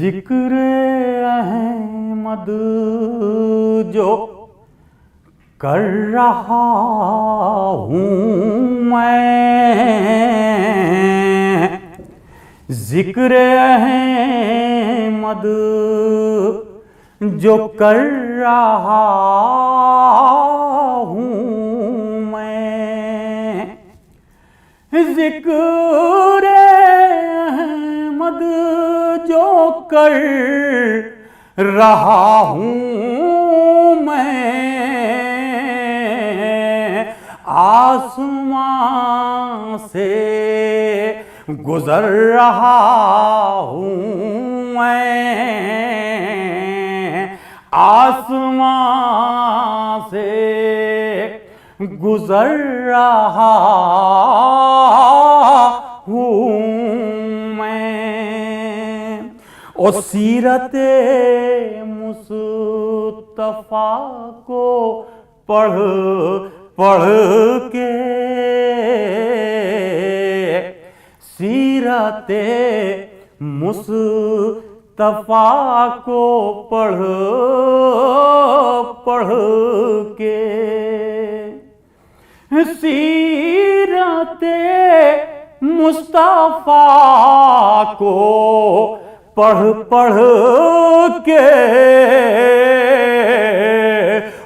ذکر احمد جو کر رہا ہوں میں، ذکر احمد جو کر رہا ہوں میں، ذکر احمد جو کر رہا ہوں میں، آسمان سے گزر رہا ہوں میں، آسمان سے گزر رہا ہوں میں، اور سیرت مصطفیٰ کو پڑھ کے، سیرت مصطفیٰ کو پڑھ کے، سیرت مصطفیٰ کو پڑھ کے،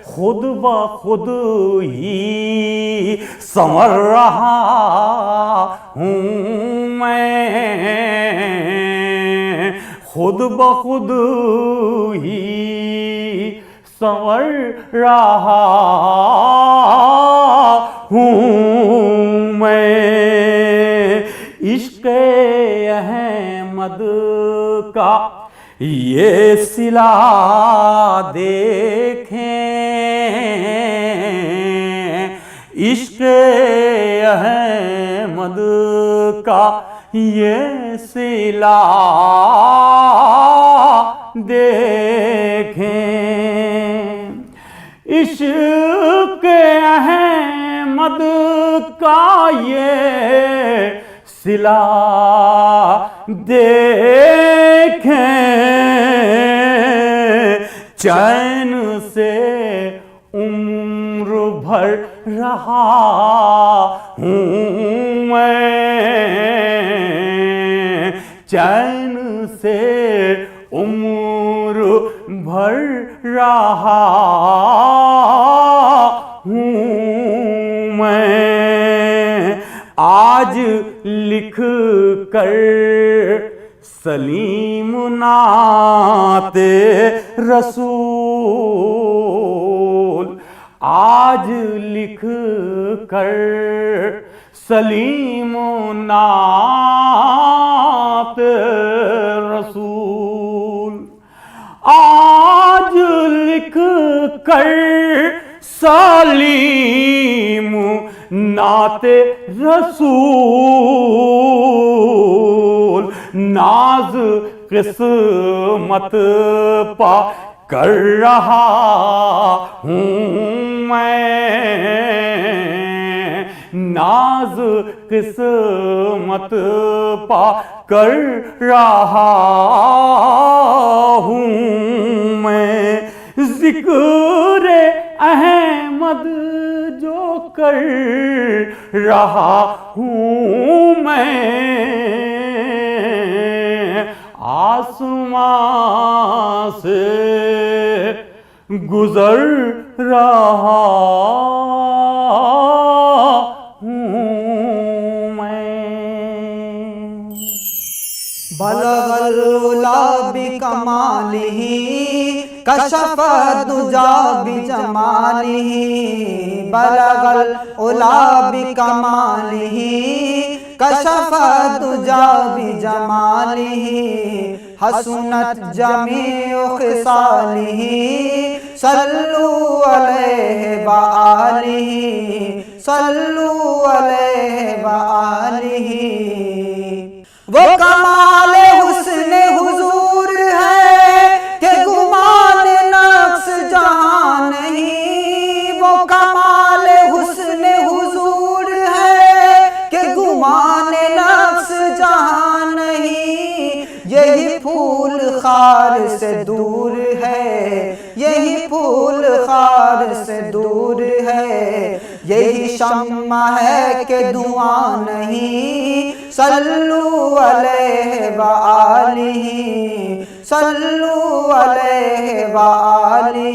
خود بخود ہی سنور رہا ہوں میں، خود بخود ہی سنور رہا ہوں میں، عشق احمد کا یہ صلہ دیکھیں، عشق احمد کا یہ صلہ دیکھیں، عشق احمد کا یہ صلہ دیکھیں، چین سے عمر بھر رہا ہوں میں، چین سے عمر بھر رہا ہوں میں، آج لکھ کر سلیم نعت رسول، آج لکھ کر سلیم نعت رسول، آج لکھ کر سلیم نعت رسول، ناز قسمت پا کر رہا ہوں میں، ناز قسمت پا کر رہا ہوں میں، ذکر احمد جو کر رہا ہوں میں، آسمان سے گزر رہا ہوں میں۔ بلغ العلا بکمالہ کشف الدجا بجمالہ، بلغ العلا بکمالہ کشف الدجا بجمالہ، حسنت جمیع خصالہ صلوا علیہ وآلہ، صلوا علیہ وآلہ، وہ کمال حسن حضور ہے کہ گمان نقص جہاں نہیں، وہ کمال حسن حضور ہے کہ گمان نقص جہاں نہیں، یہی پھول خار سے دور ہے، یہی پھول خار سے دور ہے، یہی شمع ہے کہ دھواں نہیں، صلو علیہ وآلہ، صلو علیہ وآلہ۔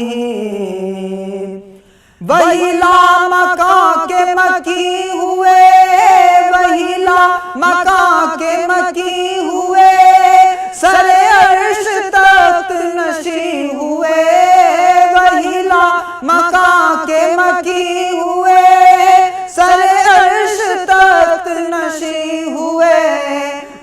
وہی لامکاں کے مکی ہوئے، وہی لامکاں کے مکی ہوئے، سر عرش تخت نشیں ہوئے، وہی لامکاں کے مکی ہوئے، سر عرش تخت نشیں ہوئے۔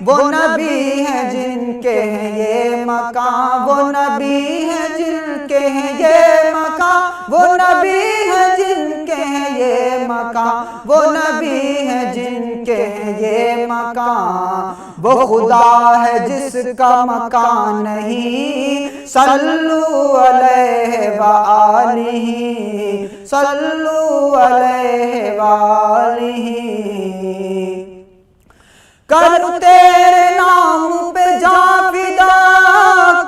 وہ نبی ہیں جن کے ہیں یہ مقام، وہ نبی ہیں جن کے ہیں یہ مقام، وہ نبی ہیں جن کے ہیں یہ مقام، وہ نبی ہیں جن کے ہیں یہ مقام۔ وہ خدا ہے جس کا مکان نہیں، صلو علیہ وآلہ، صلو علیہ وآلہ۔ کروں تیرے نام پہ جان فدا،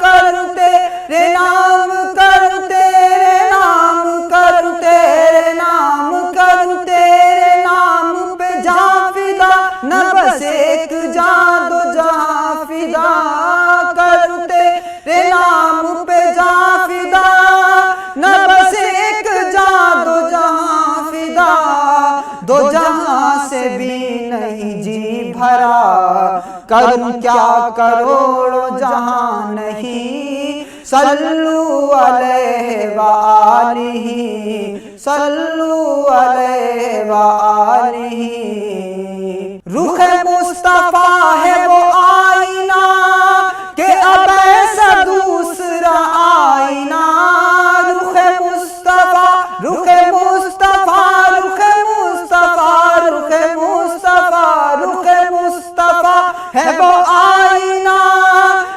کروں تیرے نام، کروں تیرے نام، کروں تیرے نام، کروں تیرے نام پہ جان فدا، نہ بس ایک جان دو جہاں فدا، کروں تیرے نام پہ جان فدا، نہ بس ایک جان دو جہاں فدا، دو جہاں سے بھی نہیں جی بھرا، کروں کیا کروڑوں جہاں نہیں، صلو علیہ وآلہ، صلو علیہ وآلہ۔ رخ مصطفیٰ ہے وہ آئینہ کہ اب ایسا دوسرا آئینہ، رخ مصطفیٰ، رخ مصطفیٰ، رخ مصطفیٰ، رخ مصطفیٰ، رخ مصطفیٰ ہے وہ آئینہ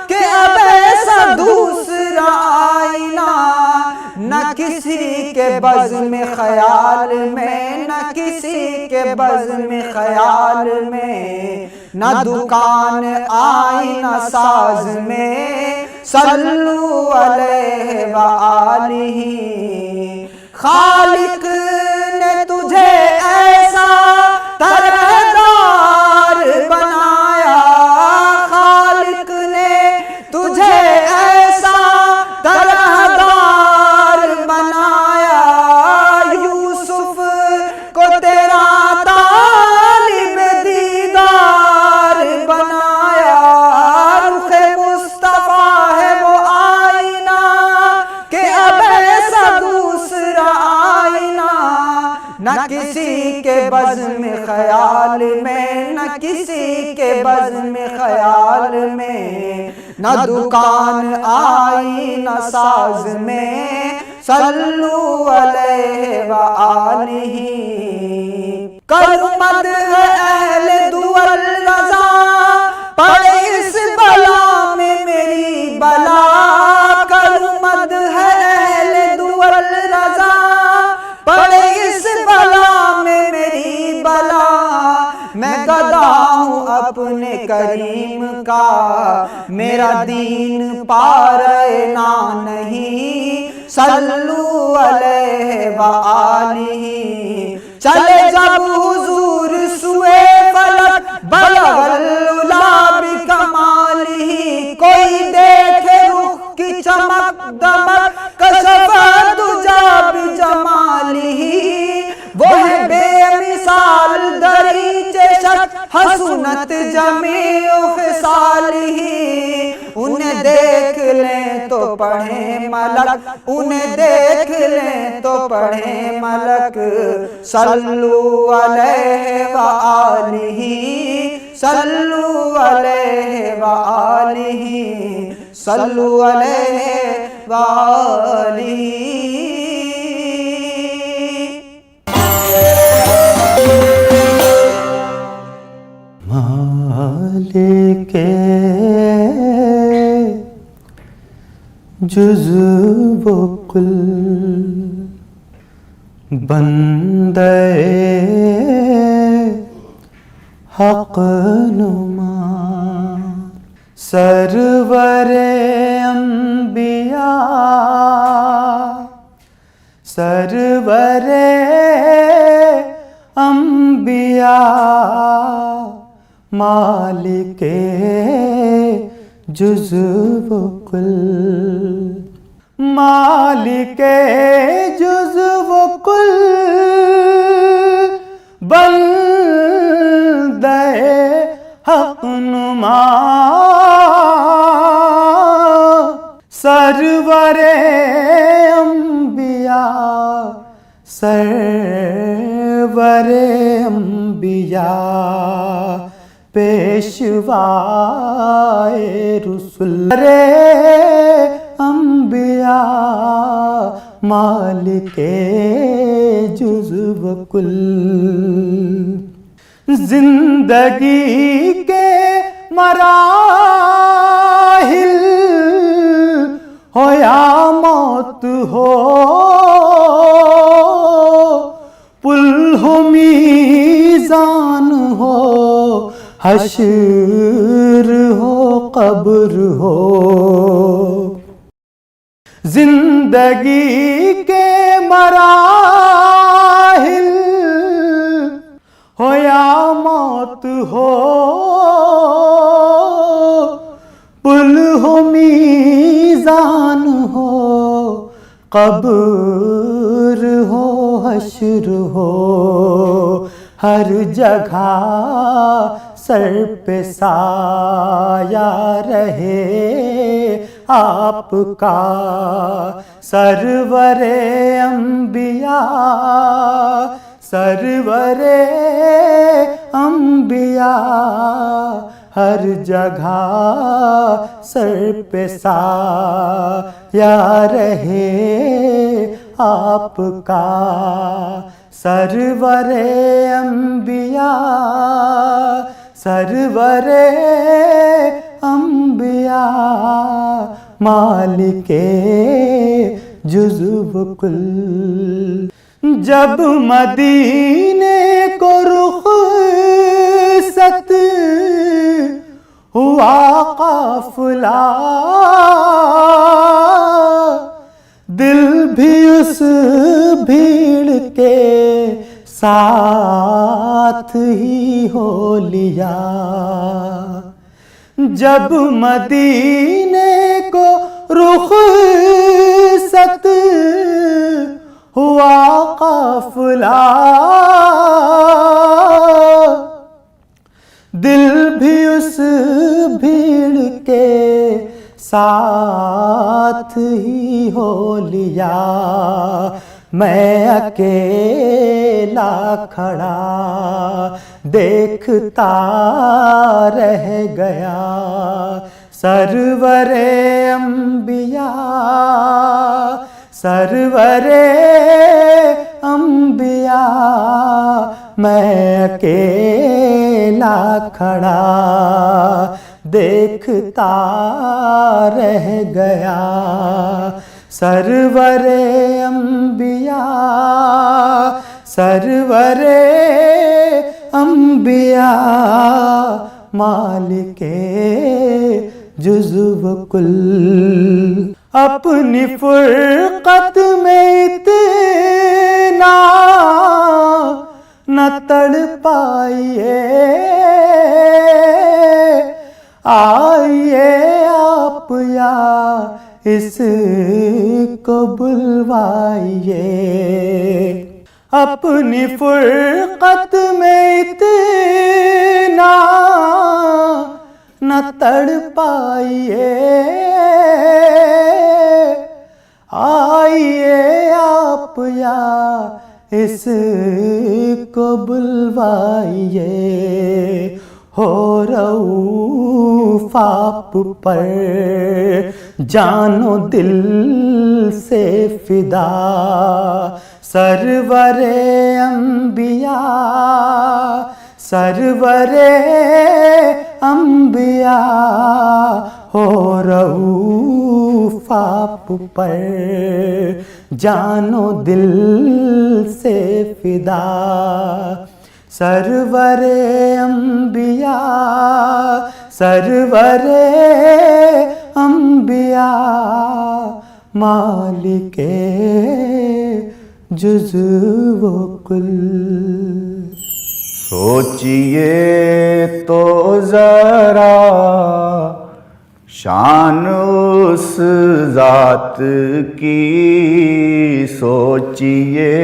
کہ اب ایسا دوسرا آئینہ، نہ کسی کے بزم خیال میں، نہ کسی کے بزم خیال میں، نہ دکان آئینہ ساز میں، صلو علیہ وآلہ۔ خالق نے تجھے ایسا طرحدار بنایا، خالق نے تجھے ایسا طرحدار بنایا، یوسف کو تیرا طالب دیدار بنایا، رخ مصطفیٰ ہے وہ آئینہ کہ اب ایسا دوسرا آئینہ، نہ کسی کے بزم خیال میں، نہ کسی کے بزم خیال میں، نہ دکان آئینہ ساز میں، صلو علیہ وآلہ۔ کروں مدح اہل دول رضا، پڑے اس بلا میں میری بلا، کروں مدح اہل دول رضا، پڑے اس بلا میں میری بلا، میں گدا ہوں اپنے کریم کا، میرا دین پارنا نہیں، صلو علیہ وآلہ۔ چلے جب حضور سوئے فلک، بلغ العلا بکمالہ، کوئی دیکھے رخ کی چمک دمک، کشف الدجا بجمالہ، وہ ہے بے مثال دریچے شک، حسنت جمیع خصالہ، انہیں دیکھ لیں تو پڑھیں ملک، انہیں دیکھ لیں تو پڑھیں ملک، صلو علیہ وآلہ، صلو علیہ وآلہ، صلو علیہ وآلہ۔ مالک جزو و کل، بندے حق نما، سرور انبیاء سرور انبیاء مالک جزو و کل مالک جزو و کل بندہ حق نما سرور انبیاء سرور انبیاء پیشوائے رسول انبیاء مالک جزو و کل زندگی کے مراحل ہو یا موت ہو پل ہو میزان ہو حشر ہو قبر ہو زندگی کے مراحل ہو یا موت ہو پل ہو میزان ہو قبر ہو حشر ہو ہر جگہ سر پہ سایہ رہے آپ کا سرور انبیاء سرور انبیاء ہر جگہ سر پہ سایہ رہے آپ کا سرور انبیاء سرور انبیاء مالک جزو و کل جب مدینے کو رخصت ہوا قافلہ دل بھی اس بھیڑ کے ساتھ ہی ہو لیا جب مدینے کو رخصت ہوا قافلہ دل بھی اس بھیڑ کے ساتھ ہی ہو لیا میں اکیلا کھڑا دیکھتا رہ گیا سرور انبیاء سرور انبیاء میں اکیلا کھڑا دیکھتا رہ گیا سرور انبیاء سرور انبیاء مالک جزو و کل اپنی فرقت میں اتنا نہ تڑ پائیے آئیے آپ یا اس کو بلوائیے اپنی فرقت میں اتنا نہ تڑ پائیے آئیے آپ یا اس کو بلوائیے ہو رؤوف آپ پر جان و دل سے فدا سرور انبیاء سرور انبیاء ہو رؤوف آپ پر جان و دل سے فدا سرور انبیاء سرور انبیاء مالک جزو و کل. سوچئے تو ذرا شان اس ذات کی، سوچئے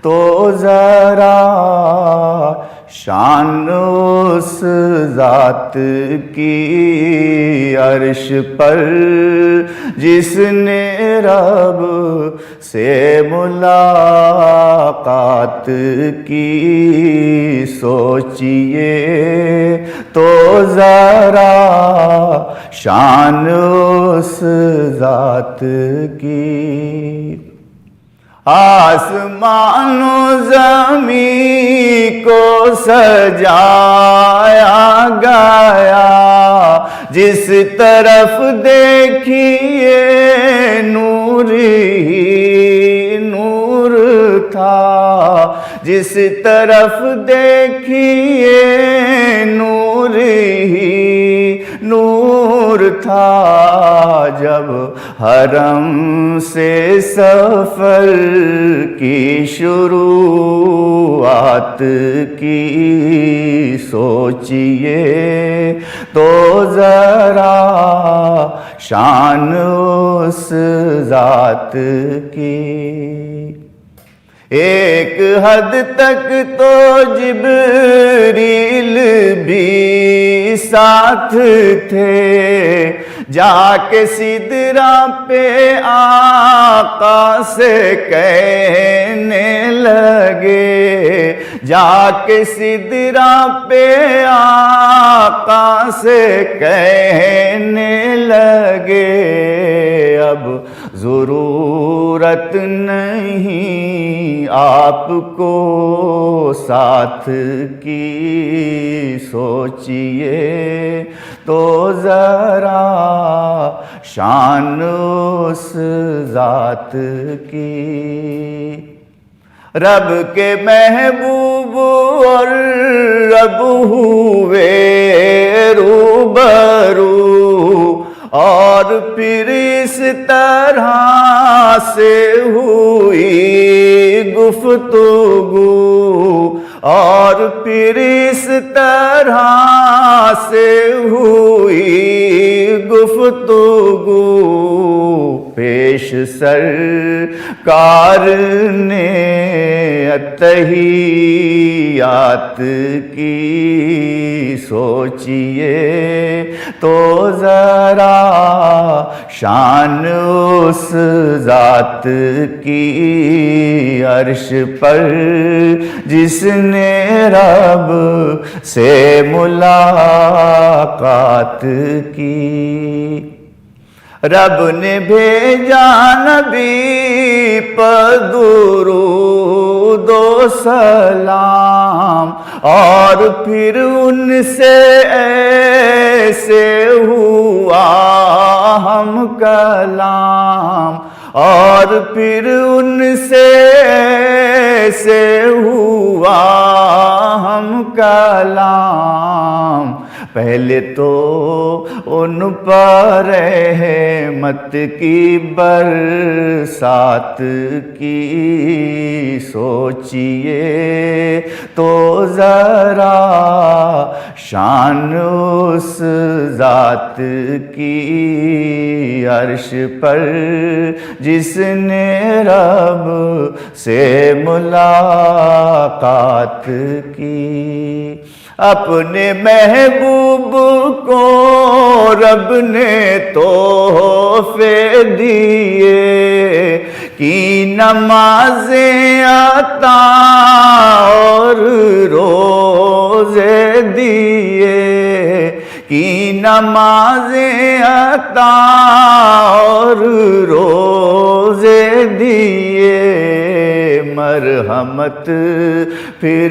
تو ذرا شان اس ذات کی، عرش پر جس نے رب سے ملاقات کی، سوچئے تو ذرا شان اس ذات کی. آسمان و زمین کو سجایا گیا، جس طرف دیکھیے نور ہی نور تھا، جس طرف دیکھیے نور ہی نور تھا. جب حرم سے سفر کی شروعات کی، سوچئے تو ذرا شان اس ذات کی. ایک حد تک تو جبریل بھی ساتھ تھے، جا کے سدرہ پہ آقا سے کہنے لگے، جا کے سدرہ پہ آقا سے کہنے لگے، اب ضرورت نہیں آپ کو ساتھ کی، سوچئے تو ذرا شان اس ذات کی. رب کے محبوب اور رب ہوئے روبرو، اور پھر اس طرح سے ہوئی گفتگو، اور پھر اس طرح سے ہوئی گفتگو. پیش سرکار نے اتحیات کی، سوچئے تو ذرا شان اس ذات کی، عرش پر جس نے رب سے ملاقات کی. رب نے بھیجا نبی پر درود و سلام، اور پھر ان سے ایسے ہوا ہم کلام، اور پھر ان سے ایسے ہوا ہم کلام. پہلے تو ان پر رحمت کی برسات کی، سوچئے تو ذرا شان اس ذات کی، عرش پر جس نے رب سے ملاقات کی. اپنے محبوب کو رب نے تحفے دیے، کی نمازیں عطا اور روزے دیے، کی نمازیں عطا اور روزے دیے. مرحمت پھر